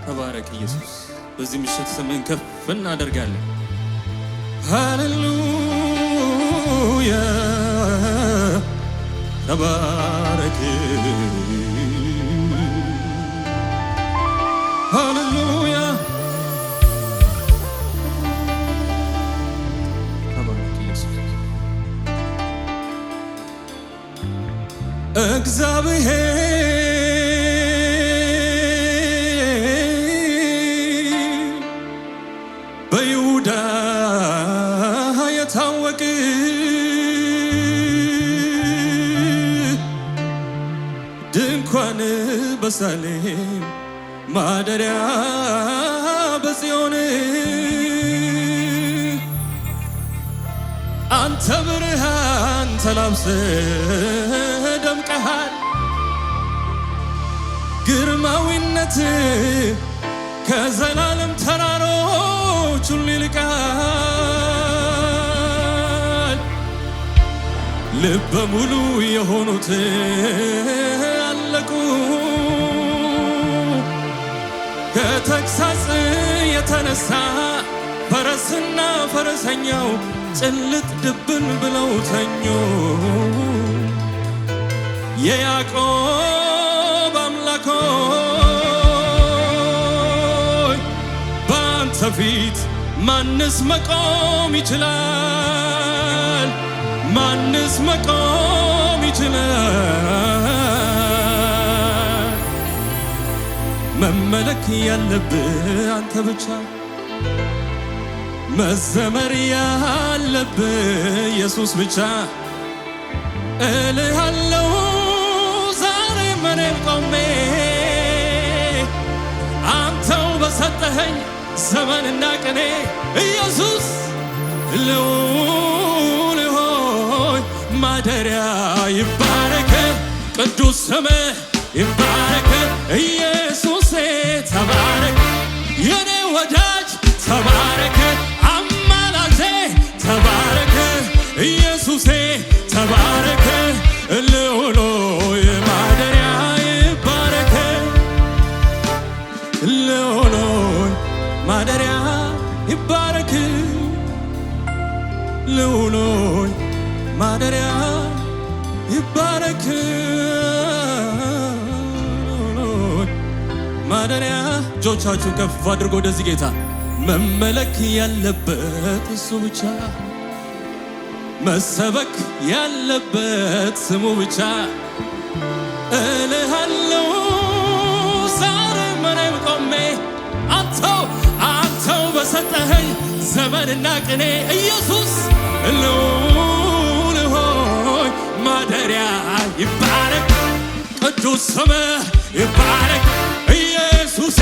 ተባረክ ኢየሱስ። በዚህ ምሽት ስምን ከፍ እናደርጋለን። ሃሌሉያ ተባረክ ሃሌሉያ ተባረክ ኢየሱስ። እግዚአብሔር በይሁዳ የታወቀ ድንኳን በሳሌም ማደሪያ በጽዮን አንተ ብርሃን ተላብሰህ ደምቀሃል። ግርማዊነት ከዘላለም ተራሮች ሁሉ ይልቃል። ልበ ሙሉ የሆኑት አለቁ። ከተግሣጽ የተነሳ ፈረስና ፈረሰኛው ጭልጥ ድብን ብለው ተኙ። የያዕቆብ አምላክ ሆይ በአንተ ፊት ማንስ መቆም ይችላል? ማንስ መቆም ይችላል? መመለክ ያለብህ አንተ ብቻ፣ መዘመር ያለብህ ኢየሱስ ብቻ። እልሃለሁ ዛሬ እኔም ቆሜ አንተው በሰጠኸኝ ዘመንና ቀኔ ኢየሱስ ልዑል ሆይ ማደሪያ ይባረክ፣ ቅዱስ ስምህ ይባረክ። ኢየሱሴ ተባረክ፣ የኔ ወዳጅ ተባረክ፣ አማላጄ ተባረክ። ኢየሱሴ ተባረክ፣ ልዑል ሆይ ማደሪያ ይባረክ፣ ልዑል ሆይ ማደሪያ ይባረክ፣ ልዑል ሆይ ማደሪያ ይባረክ፣ ማደሪያ። እጆቻችሁን ከፍ አድርጎ ወደዚህ ጌታ መመለክ ያለበት እሱ ብቻ፣ መሰበክ ያለበት ስሙ ብቻ። እልሃለሁ ዛሬ እኔም ቆሜ አንተው በሰጠኸኝ ዘመንና ቅኔ ኢየሱስ ልዑል ሆይ ማደሪያ ይባረክ፣ ቅዱስ ስምህ ይባረክ። ኢየሱሴ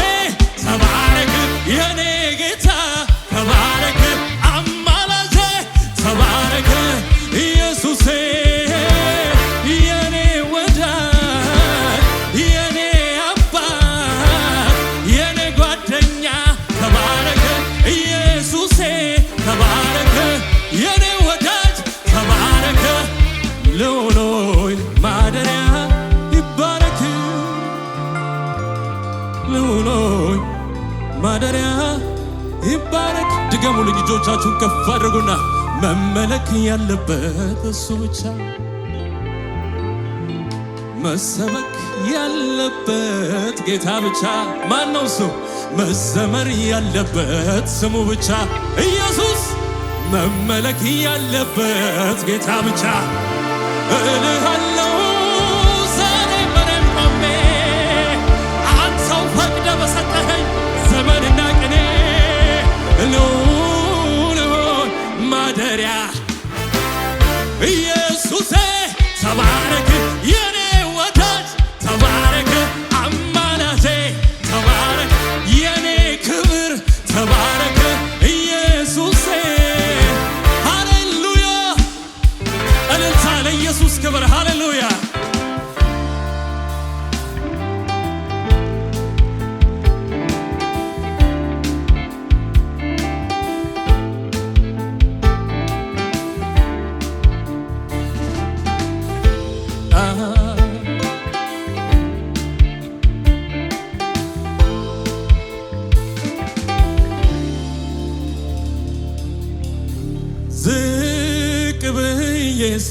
ተባረክ፣ የኔ ጌታ ተባረክ፣ አማላጄ ተባረክ። ኢየሱሴ የኔ ወዳጅ፣ የኔ አባት፣ የኔ ጓደኛ ተባረክ። ኢየሱሴ ተባረክ፣ የኔ ወዳጅ ተባረክ። ልዑል ሆይ ማደሪያ ይባረክ፣ ልዑል ሆይ ማደሪያ ይባረክ። ድገሙልኝ፣ እጆቻችሁን ከፍ አድርጉና መመለክ ያለበት እሱ ብቻ፣ መሰበክ ያለበት ጌታ ብቻ። ማን ነው እሱ? መዘመር ያለበት ስሙ ብቻ ኢየሱስ፣ መመለክ ያለበት ጌታ ብቻ። እልሃለሁ ዛሬ እኔም ቆሜ አንተው ፈቅደህ በሰጠኸኝ ዘመንና ቅኔ ልዑል ሆይ ማደሪያ ኢየሱሴ ተባረክ፣ የኔ ወዳጅ ተባረክ፣ አማላጄ ተባረክ፣ የኔ ክብር ተባረክ። ኢየሱሴ ሃሌሉያ፣ እልልታ ለኢየሱስ ክብር ሃሌሉያ።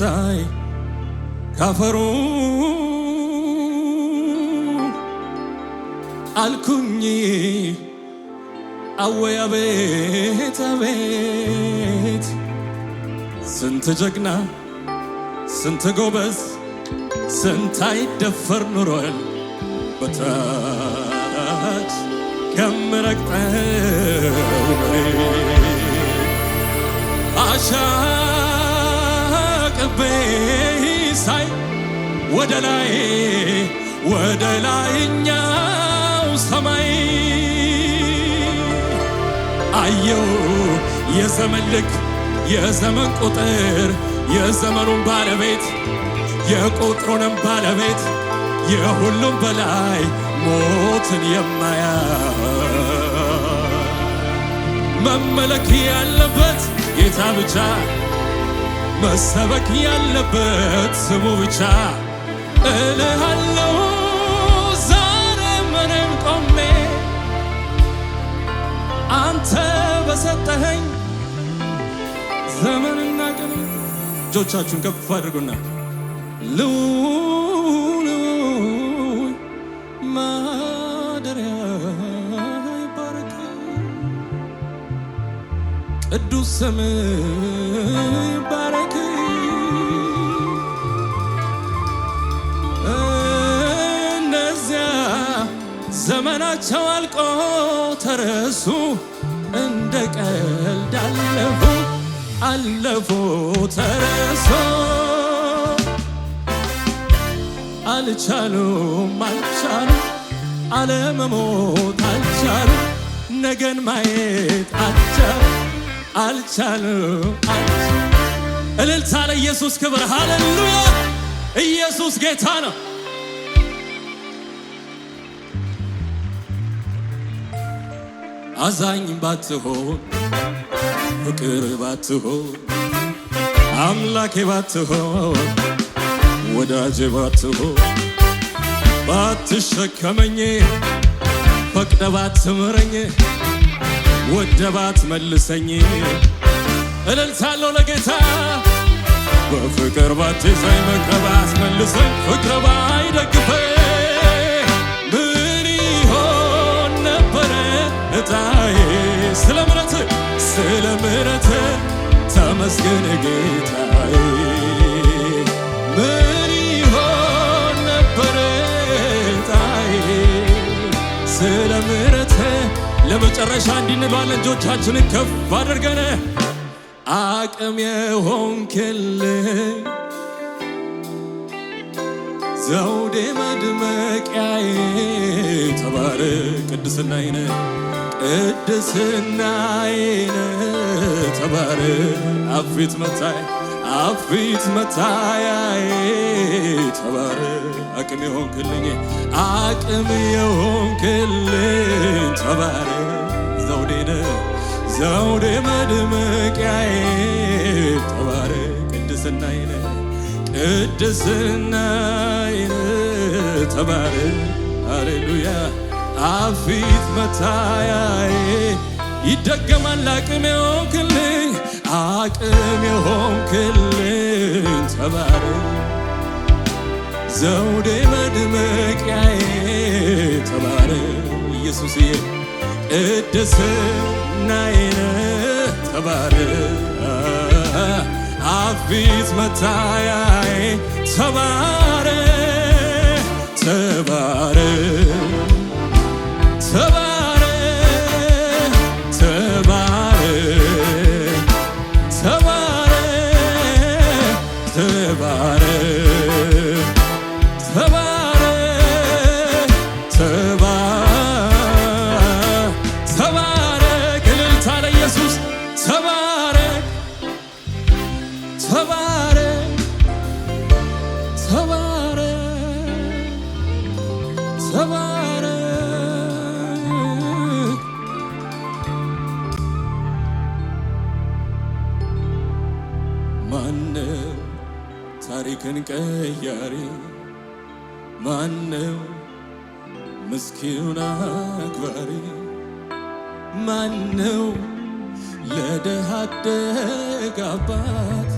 አነሳኝ ካፈሩ አልኩኝ አወይ አቤት አቤት ስንት ጀግና ስንት ጎበዝ ስንት አይደፈር ኑሯል በታች ከምረግጠው አሻቅቤ ሳይ ወደ ላይኛው ሰማይ አየው የዘመን ልክ የዘመን ቁጥር የዘመኑን ባለቤት የቁጥሩንም ባለቤት የሁሉም በላይ ሞትን የማያ መመለክ ያለበት ጌታ ብቻ መሰበክ ያለበት ስሙ ብቻ እልሃለሁ ዛሬ ምንም ቆሜ አንተ በሰጠኸኝ ዘመንና ቀን እጆቻችሁን ከፍ አድርጉና ልዑል ማደሪያ ይባረክ ቅዱስ ስም ይባረክ እነዚያ ዘመናቸው አልቆ ተረሱ እንደ ቀልድ አለፉ ተረሱ አልቻሉም አለመሞት አልቻሉም ነገን ማየት አልቻሉም እልልታ ለኢየሱስ ክብር ሃሌሉያ ኢየሱስ ጌታ ነው አዛኝ ባትሆን ፍቅር ባትሆን አምላኬ ባትሆን ወዳጄ ባትሆን ባትሸከመኝ ፈቅደ ባትምረኝ ወደ ባትመልሰኝ እልልታለሁ ለጌታ በፍቅር ባትይዘኝ መክረህ ባትመልሰኝ ፍቅር ባይደግፈኝ ምን ይሆን ነበረ እጣዬ ስለ ምሕረትህ ተመስገን ጌታዬ ምን ይሆን ነበረ እጣዬ ስለ ምሕረትህ ለመጨረሻ እንዲንሏለን እጆቻችንን ከፍ አድርገን አቅም የሆንክልኝ ዘውዴ መድመቂያዬ ተባረክ ቅድስናዬ ተባረክ አፊት መታያዬ ተባረክ አቅም የሆንክልኝ ተባረክ ዘውዴ መድመቂያዬ ተባረክ ቅድስናዬ ተባረክ ሃሌሉያ አፊት መታያዬ ይደገማል አቅም የሆንክልኝ ተባረክ ዘውዴ መድመቂያዬ ተባረክ ኢየሱስዬ ቅድስናዬ ተባረክ አፊት መታያዬ ተባረክ እልልታ ለኢየሱስ ተባረክ ማነው ታሪክን ቀያሪ ማነው ምስኪኑን አክባሪ ማነው ለድሃ አደግ አባት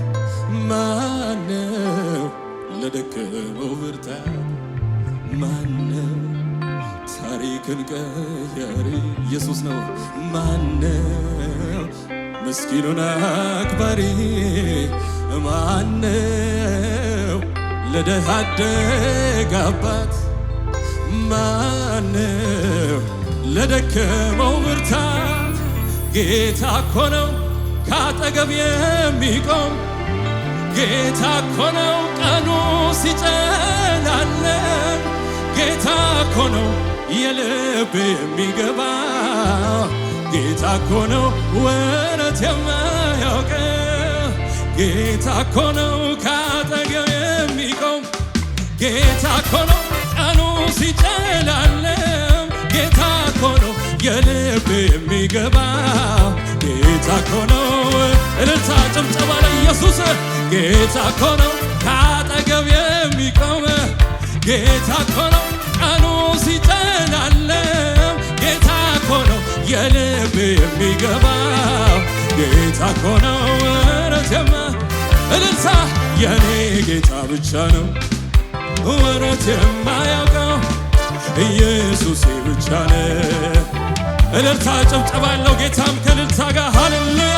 ማነው ለደከመው ብርታት ማነው ታሪክን ቀያሪ ኢየሱስ ነው። ማነው ምስኪኑን አክባሪ ማነው ለደሃ አደግ አባት ማነው ለደከመው ብርታት ጌታ እኮ ነው ካጠገብ የሚቆም ጌታ እኮ ነው ቀኑ ሲጨላለም ጌታ እኮ ነው የልብ የሚገባ ጌታ እኮ ነው ወረት የማያውቅ ጌታ እኮ ነው ካጠገብ የሚቆም ጌታ እኮ ነው ቀኑ ሲጨላለም ጌታ እኮ ነው የልብ የሚገባ ጌታ እኮ ነው። እልልታ ጭብጨባ ለኢየሱስ ጌታ እኮ ነው ካጠገብ የሚቆም ጌታ እኮ ነው ቀኑ ሲጨላለም ጌታ እኮ ነው የልብ የሚገባ ጌታ እኮ ነው ወረትማ እልልታ የኔ ጌታ ብቻ ነው ወረት የማያውቀው ኢየሱስ ብቻ ነው። እልልታ ጭብጨባ ያለው ጌታም ከእልልታ ጋር ሃሌሉያ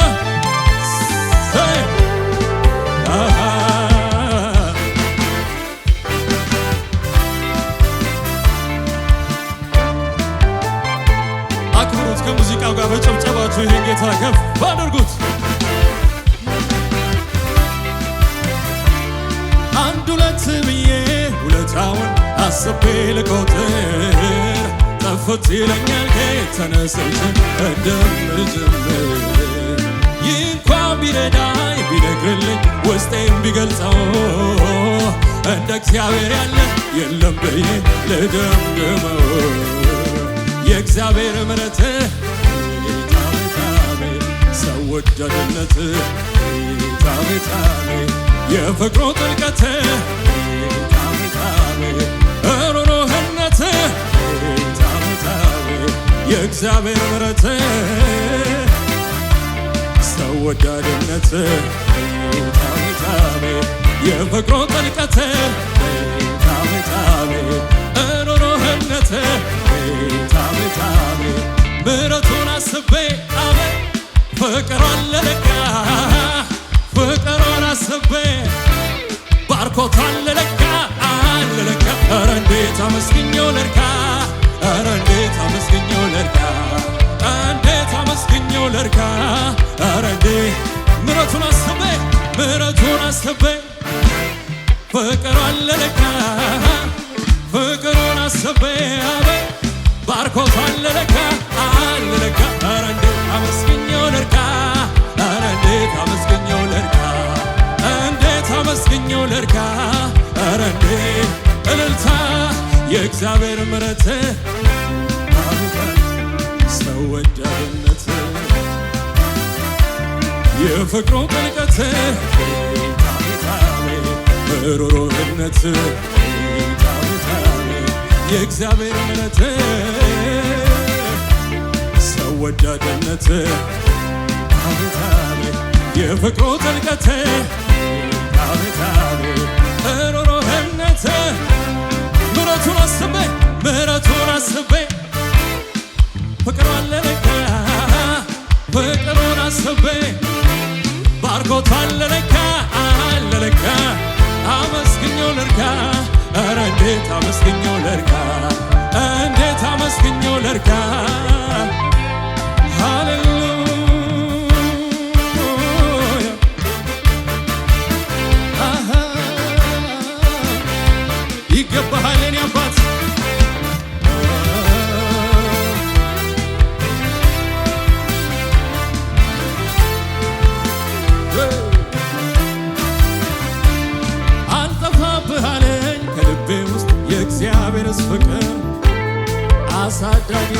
አክብሩት ከሙዚቃው ጋር በጭብጨባችሁ ይህን ጌታ ከፍ አድርጉት። አንድ ሁለት ብዬ ውለታውን አስቤ ልቆጥር ጠፍት ይለኛል ከተነስቼ እንደምጀምር ይህ እንኳ ቢረዳኝ ቢነግርልኝ ውስጤም ቢገልጸው እንደ እግዚአብሔር ያለ የለም ብዬ ልደምድመው የእግዚአብሔር ምሕረት ታቤታቤ ሰው ወዳድነት ታቤታቤ የፍቅሩ ጥልቀት ታቤታቤ ሩሩህነት ታቤታቤ የእግዚአብሔር ምሕረት ሰው ወዳድነት ታቤታቤ የፍቅሩ ጥልቀት ታቤታቤ ሩሩህነት ታቤታቤ ምሕረቱን አስቤ አቤ ፍቅሯን ለለካ ፍቅሯን አስቤ ባርኮቷን ለለካ አለለካ ኧረ እንዴት አመስግኜው ልርካ ኧረ እንዴት አመስግኜው ልርካ እንዴት አመስግኜው ልርካ ኧረ እንዴት ምሕረቱን አስቤ ምሕረቱን አስቤ ፍቅሯን ለለካ ፍቅሩን አስቤ አቤ ባርኮቷን ለለካ አለለካ ኧረ እንዴት አመስግኜው ልርካ ኧረ እንዴት አመስግኜው ልርካ እንዴት አመስግኜው ልርካ ኧረ እንዴት እልልታ የእግዚአብሔር ምሕረት ሰው ወዳድነት የፍቅሩ ጥልቀት ታቤታቤ ሩሩህነት ታቤታቤ የእግዚአብሔር ምሕረት ሰው ወዳድነት ታቤታቤ የፍቅሩ ጥልቀት ታቤታቤ ሩሩህነት ምሕረቱን አስቤ ምሕረቱን አስቤ ፍቅሯን ለለካ ፍቅሩን አስቤ ባርኮቷን ለለካ አለለካ አመስግኜው ልርካ ኧረ እንዴት አመስግኜው ልርካ እንዴት አመስግኜው ልርካ ሃሌሉያ ይገባሃል የኔ አባት አልጠፋብሃለኝ ከልቤ ውስጥ የእግዚአብሔርስ ፍቅር አሳዳጊ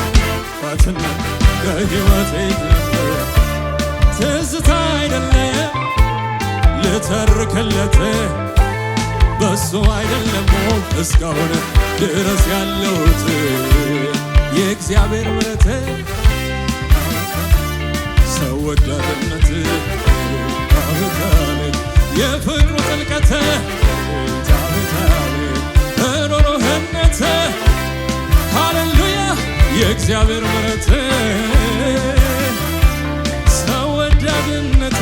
ፋትና ከሕይወቴ ጀምር ትዝታ አይደለም ልተርክለት በሱ አይደለም እስካሁን ድረስ ያለሁት የእግዚአብሔር ምሕረት ሰው ወዳድነት ታቤታቤ የፍቅሩ ጥልቀት ሩህሩህነት ሃሌሉያ የእግዚአብሔር ምሕረት ሰው ወዳድነት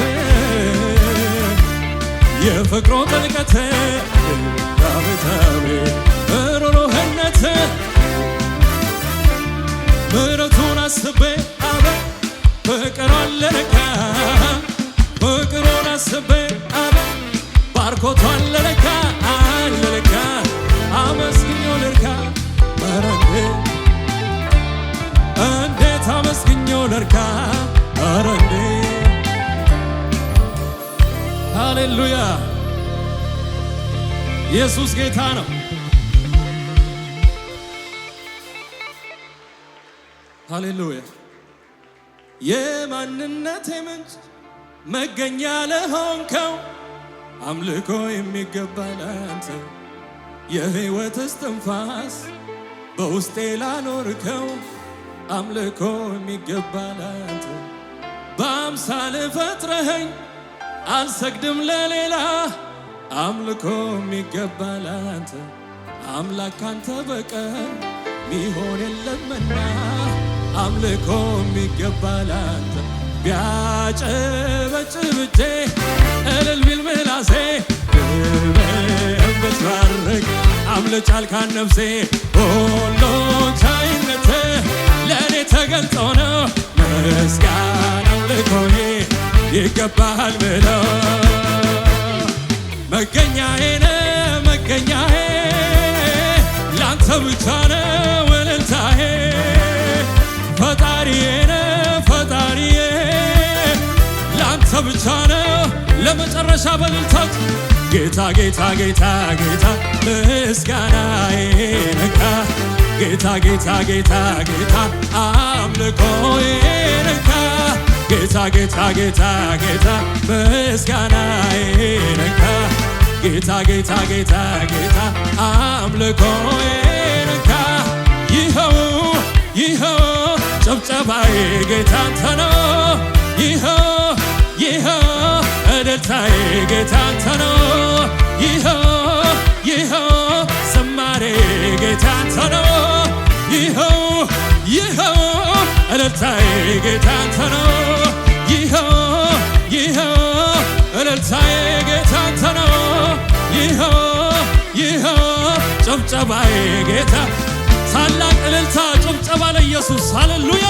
የፍቅሩ ጥልቀት ሩህሩህነት ምሕረቱን አስቤ አቤት ፍቅሩን ልለካ ፍቅሩን አስቤ አቤት ባርኮቷን ልለካ ልለካ አመስግኜው ልርካ ኧረ እንዴት አመስግኜው ልርካ ኧረ ሃሌሉያ ኢየሱስ ጌታ ነው። ሃሌሉያ የማንነቴ ምንጭ መገኛ ለሆንከው አምልኮ የሚገባ ላንተ የሕይወት እስትንፋስ በውስጤ ላኖርከው አምልኮ የሚገባ ላንተ በአምሳል ፈጥረኸኝ አልሰግድም ለሌላ አምልኮ የሚገባ ላንተ አምላክ ካንተ በቀር ሚሆን የለምና አምልኮ የሚገባ ላንተ ቢያጨበጭብ እጄ እልል ቢል ምላሴ ብትባርክ አምልጫል ካን ነፍሴ ሁሉን ቻይነት ለእኔ ተገልጦ ነው ምስጋና አምልኮዬ ይገባሃል ብለው መገኛዬ ነህ መገኛዬ ላንተ ብቻ ነው እልልታዬ ፈጣሪዬ ነህ ፈጣሪዬ ላንተ ብቻ ነው ለመጨረሻ በእልልታት ጌታ ጌታ ጌታ ጌታ ምስጋናዬ ነካ ጌታ ጌታ ጌታ ጌታ አምልኮዬ ነካ ጌታ ጌታ ጌታ ጌታ ምስጋናዬ ነካ ጌታ ጌታ ጌታ ጌታ አምልኮዬ ነካ ይኸው ይኸው ጨብጨባዬ ጌታ አንተ ነው ይኸው ይኸው እልልታዬ ጌታ አንተ ነው ይኸው ይኸው ዝማሬ ጌታ አንተ ነው ይኸው ይኸው እልልታዬ ጌታ አንተ ነው ይኸው ይኸው እልልታዬ ጌታ አንተ ነው ይኸው ይኸው ጭብጨባዬ ጌታ ታላቅ እልልታ ጭብጨባ ለኢየሱስ ሃሌሉያ